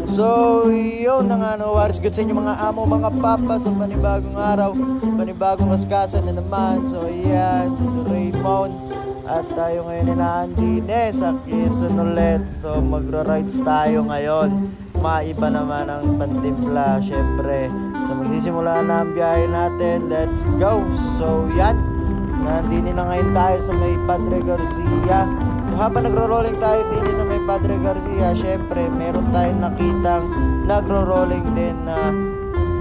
So, yun na nga, no, what is good sa inyo mga amo, mga papa. So, panibagong araw, panibagong kaskasan na naman. So, ayan, si Raymond. At tayo ngayon inaandine sa Quezon ulit. So, magra-rides tayo ngayon. Maiba naman ang pantimpla, syempre. So, magsisimula na ang biyahe natin. Let's go! So, yan. Nandini na ngayon tayo sa may Padre Garcia. Habang nagro-rolling tayo din sa may Padre Garcia, syempre meron tayong nakitang nagro-rolling din na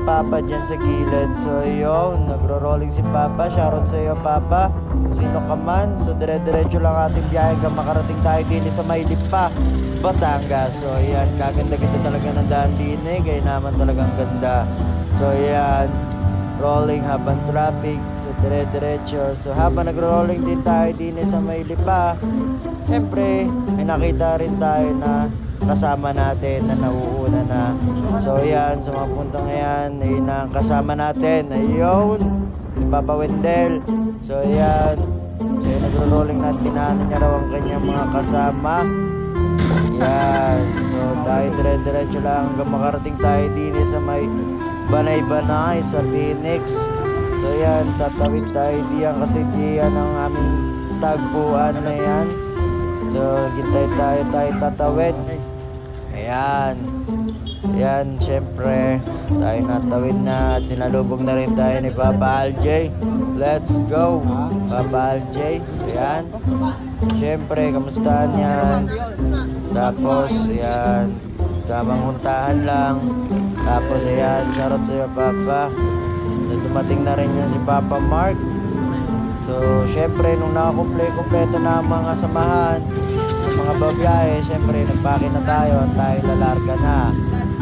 Papa dyan sa gilid. So yun, nagro-rolling si Papa. Shoutout sa iyo, Papa, sino ka man. So dire-diretso lang ating biyahe hanggang makarating tayo din sa may Lipa, Batangas. So yan, kaganda-ganda talaga ng daan din eh. Kaya naman talagang ganda. So yan, rolling habang traffic. So dire-diretso. So habang nagro-rolling din tayo din sa may Lipa, siyempre, may nakita rin tayo na kasama natin na nauuna na. So, yan, sa mga puntong yan, yun ang kasama natin. Ayun, ni Papa Wendell. So, yan. So, yun, nagro-rolling natin. Tinahanan niya raw ang kanyang mga kasama. Yan. So, tayo dire-diretso lang hanggang makarating tayo din sa may Banay-Banay sa Phoenix. So, yan, tatawid tayo diyan kasi diyan ang aming tagpuan na yan. So, gintay tayo tatawid. Ayan. Ayan, syempre, tayo natawid na at sinalubog na rin tayo ni Papa Aljay. Let's go, Papa Aljay. Ayan. Syempre, kamustahan yan? Tapos, ayan, tamang huntahan lang. Tapos, ayan, shoutout sa'yo, Papa. Dumating na rin yan si Papa Mark. So, syempre, nung nakakumpleto na ang mga samahan, ang mga babiyahe, syempre, nagpake na tayo at tayo lalarga na.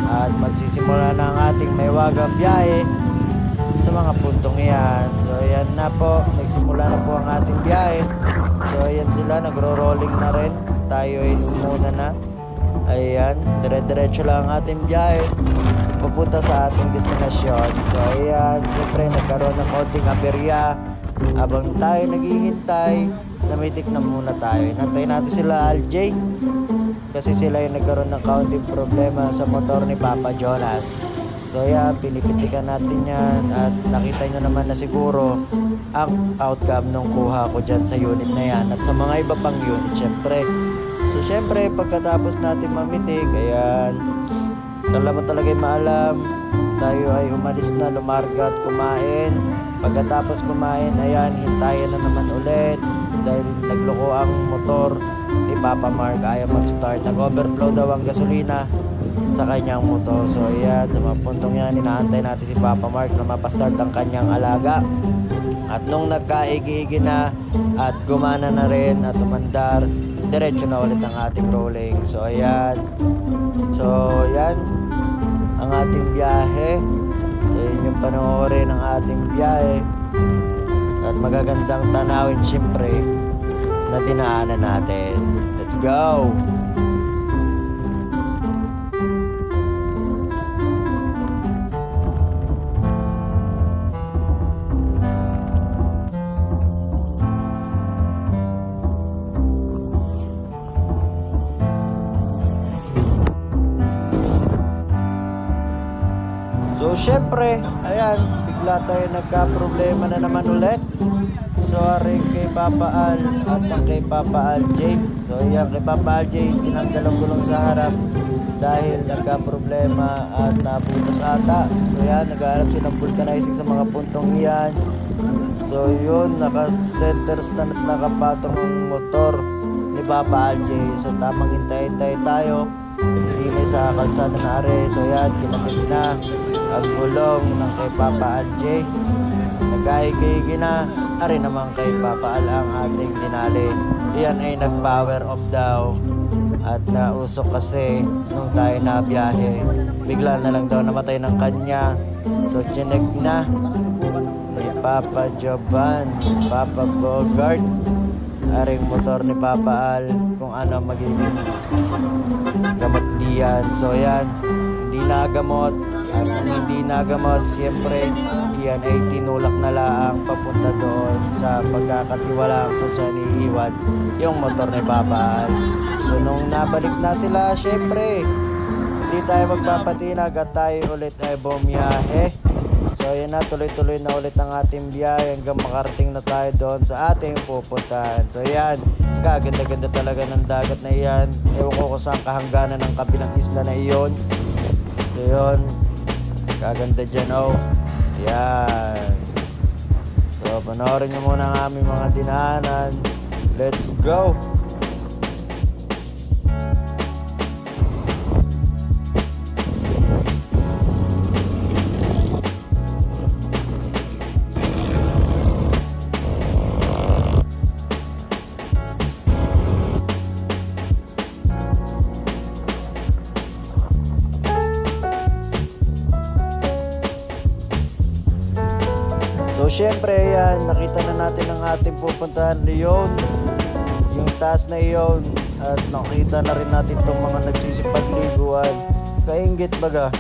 At magsisimula na ang ating maywagang biyahe sa mga puntong iyan. So, ayan na po, nagsimula na po ang ating biyahe. So, ayan sila, nagro-rolling na rin. Tayo ay umuna na. Ayan, dire-diretso lang ang ating biyahe papunta sa ating destinasyon. So, ayan, syempre, nagkaroon ng konting aberya. Habang tayo naghihintay, namitik na muna tayo. Nantayin natin sila Aljay kasi sila yung nagkaroon ng kaunting problema sa motor ni Papa Jonas. So yan, pinipitikan natin yan at nakita nyo naman na siguro ang outcome nung kuha ko dyan sa unit na yan at sa mga iba pang unit syempre. So syempre pagkatapos natin mamitik, ayan, kala mo talaga yung maalam, tayo ay umalis na, lumarga at kumain. Pagkatapos kumain, ayan, hintayin na naman ulit dahil nagloko ang motor ni Papa Mark. Ayaw mag-start, nag-overflow daw ang gasolina sa kanyang motor. So ayan, sa mga puntong yan, inaantay natin si Papa Mark na mapastart ang kanyang alaga. At nung nagkaigi-igi na at gumana na rin at umandar, diretso na ulit ang ating rolling. So ayan, ang ating biyahe. So yun yung panoorin ng ating biyahe at magagandang tanawin syempre na dinaanan natin. Let's go! So, syempre, ayan, bigla tayo nagka-problema na naman ulit. So, aring kay Papa Al at ang kay Papa Aljay. So, ayan, kay Papa Aljay, tinanggal ang gulong sa harap dahil nagka-problema at naputas ata. So, ayan, nag-aarap silang vulcanizing sa mga puntong iyan. So, yun, naka-center stand at nakapatong ang motor ni Papa Aljay. So, tamang hintay-hintay tayo. Hindi may sa kalsada na are. So, ayan, kinabit na ang gulong ng kay Papa Aljay. Nagkaigay na ari naman kay Papa Al ang ating dinali. Iyan ay nag-power off daw at nausok kasi nung tayo na biyahe. Bigla na lang daw namatay ng kanya. So chinek na ni Papa Jovan, Papa Bogart, aring motor ni Papa Al kung ano magiging gamot diyan. So yan, hindi nagamot. At kung hindi nagamot, siyempre, yan ay tinulak na lang papunta doon sa pagkakatiwalaan kung saan iiwan yung motor ni Papa Al. So, nung nabalik na sila, siyempre, hindi tayo magpapatinag at tayo ulit ay bumiyahe. So yun na, tuloy-tuloy na ulit ang ating biyahe hanggang makarating na tayo doon sa ating pupuntahan. So yan, kaganda-ganda talaga ng dagat na yan. Ewan ko kung saan kahangganan ng kabilang isla na iyon. So yun, kaganda dyan oh. Yan. So panoorin nyo muna ang aming mga dinaanan. Let's go! So syempre yan, nakita na natin ang ating pupuntahan Leon, yung taas na iyon, at nakita na rin natin itong mga nagsisipagliguan. Kainggit baga,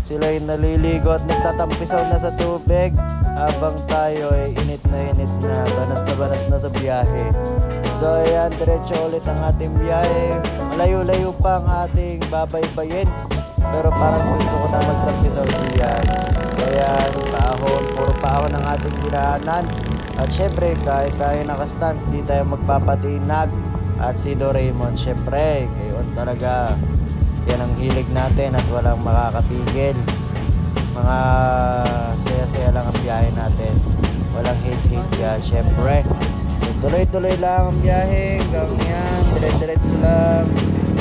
sila yung naliligo at nagtatampisaw na sa tubig habang tayo ay init na banas na sa biyahe. So ayan, diretso ulit ang ating biyahe. Malayo-layo pa ang ating babaybayin, pero parang gusto ko na magtampisaw diyan. So ayan, puro paahon ang ating dinaanan. At syempre, kahit tayo nakastance, di tayo magpapatinag. At si Doraemon, syempre, gayon talaga. Yan ang hilig natin at walang makakapigil. Mga saya-saya lang ang biyahe natin. Walang hate-hate yan, syempre. So tuloy-tuloy lang ang biyahe. Hanggang yan, dire-diretso lang.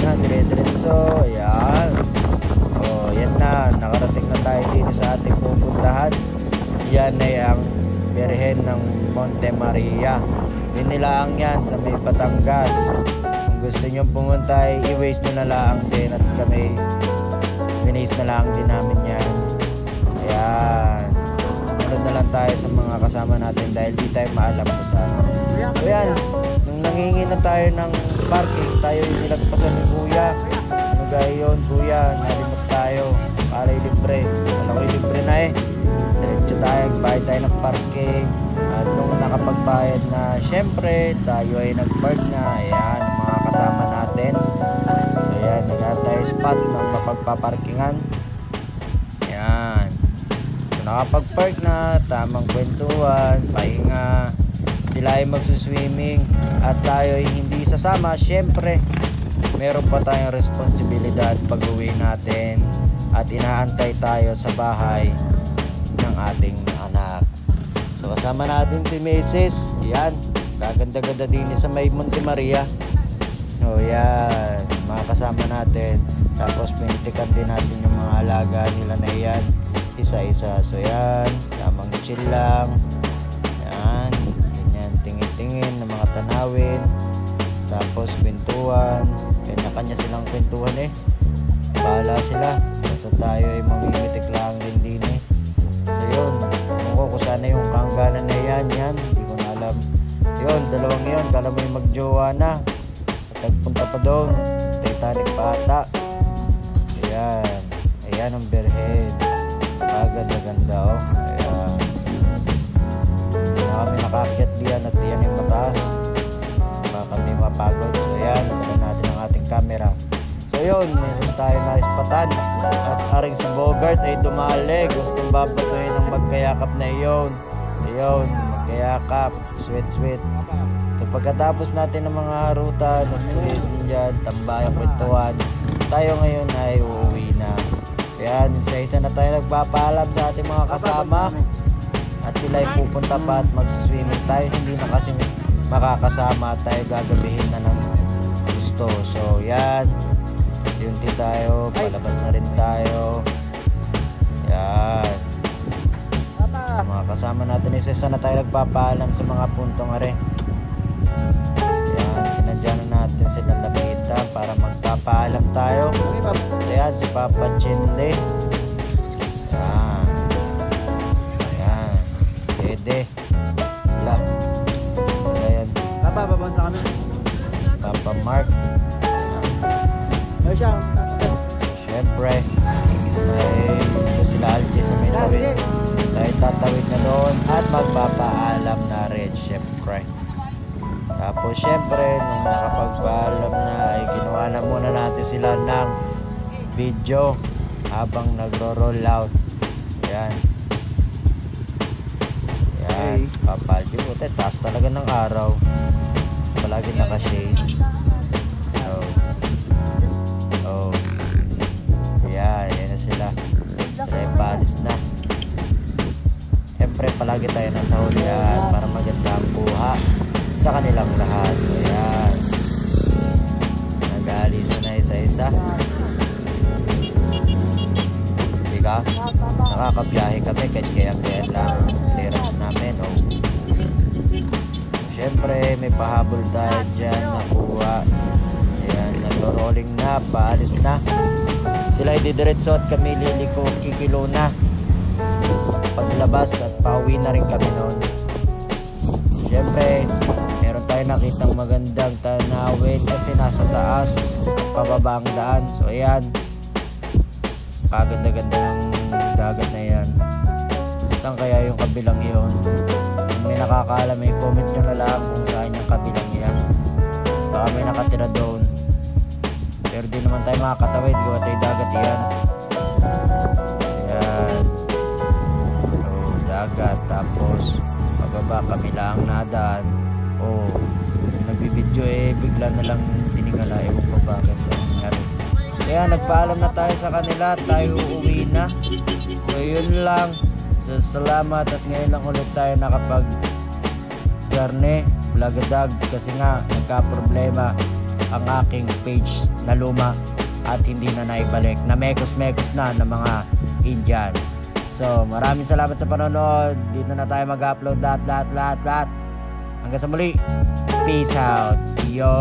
Yan, dire-diretso. Ayan. Oh, yan na, nakarating na tayo din sa ating pupuntahan. Yan ay ang Birhen ng Monte Maria. Binilaang yan sa may Batangas. Kung gusto nyo pumunta ay i-waste nyo na lang din at kami winaste na lang din namin yan. Ayan, sunod na lang tayo sa mga kasama natin dahil di tayo maalam kung saan. So yan, nung nangingi na tayo ng parking, tayo yung nilagpasan ni Kuya. Ano gaya yun, Kuya, nalimot tayo, palay libre. Wala ko libre na eh. Diretso tayo, bayad tayo ng parking. At nung nakapagbayad na, syempre tayo ay nag-park na. Ayan, mga kasama natin. So ayan, naghanap tayo spot ng mapagpaparkingan. Ayan, so nakapag-park na, tamang kwentuhan, pahinga. Sila ay magsuswimming at tayo ay hindi sasama. Syempre meron pa tayong responsibilidad pag uwi natin at inaantay tayo sa bahay ng ating anak. So kasama natin si Mrs. Yan, kaganda-ganda din sa may Monte Maria. O yan, mga kasama natin. Tapos pinitikan din natin yung mga alaga nila na yan, isa-isa. So yan, tamang chill lang. Yan, ganyan, tingin-tingin ng mga tanawin. Tapos kwentuhan. Kanya-kanya silang kwentuhan eh. Bahala sila. Basta tayo ay mamimitik lang din eh. So yun, kung sana yung kahangganan na yan, hindi ko na alam. Yun, dalawang yun, kala mo yung magjowa na at nagpunta pa doon, Titanic pa ata. Ayan, ayan ang Birhen. Ganda oh. Ayan, hindi na kami nakakyat diyan at diyan yung mataas, baka kami mapagod. So ayan, dala natin ang ating camera. So yun, meron tayo na ispatan at aring si Bogart ay dumali, gustong babatuhin ng magkayakap na iyon. Ayun, magkayakap, sweet. So pagkatapos natin ng mga ruta at tuloy dyan, tambayang kwentuhan, tayo ngayon ay uuwi na. Kaya isa-isa na tayo nagpapaalam sa ating mga kasama at sila ay pupunta pa at magsiswimming tayo. Hindi na kasi makakasama tayo, gagabihin na ng gusto. So yan, yunti tayo, palabas na rin tayo. Yan, sa mga kasama natin, isa-isa na tayo nagpapaalam sa mga puntong are. Yan, sinadya na natin silang lapitan para magpapaalam tayo. Ayan, si Papa Chinde. Yan, yan, Dede. Wala, ayan, bababanta kami. Papa Mark. Ano siya? Siyempre, may sila Algie sa may tawid. Tayo tatawid na doon at magpapaalam na rin, siyempre. Tapos siyempre, nung nakapagpaalam na, ay ginawa na muna natin sila ng video habang nagro-roll out. Yan. Yan. Papaldi. Buti, taas talaga ng araw. Palagi naka-shades. Yan na sila. Kaya palis na. Siyempre palagi tayo nasa hulihan para maganda ang buha sa kanilang lahat. Ayan. Nag-aalisan na isa-isa. Hindi ka? Nakakabiyahe kami kahit kaya lang clearance namin. Siyempre may pahabol tayo dyan nakuha. Ayan, nagro-rolling na, paalis na. Sila ididiretso at kami liliko, kikilo na paglabas at pauwi na rin kami noon. Siyempre meron tayo nakitang magandang tanawin kasi nasa taas at pababa ang daan. So ayan, kaganda-ganda ng dagat na yan. Saan kaya yung kabilang yun? Kung may nakakaalam, may comment nyo na lang kung saan yung kabilang yan. Baka may nakatira doon, pero di naman tayo makakatawid, gawa tayo dagat yan. Ayan. So, dagat, tapos pababa kami lang nadaan. Yung nagbibidyo bigla na lang tiningala, ewan ko bakit nangyari. Kaya nagpaalam na tayo sa kanila, tayo uuwi na. So yun lang. So, salamat at ngayon lang ulit tayo nakapag journey Blagadag kasi nga nagka-problema ang aking page na luma at hindi na naibalik, na mekos-mekos na ng mga Indian. So maraming salamat sa panonood. Dito na tayo mag-upload lahat. Hanggang sa muli, peace out, yo.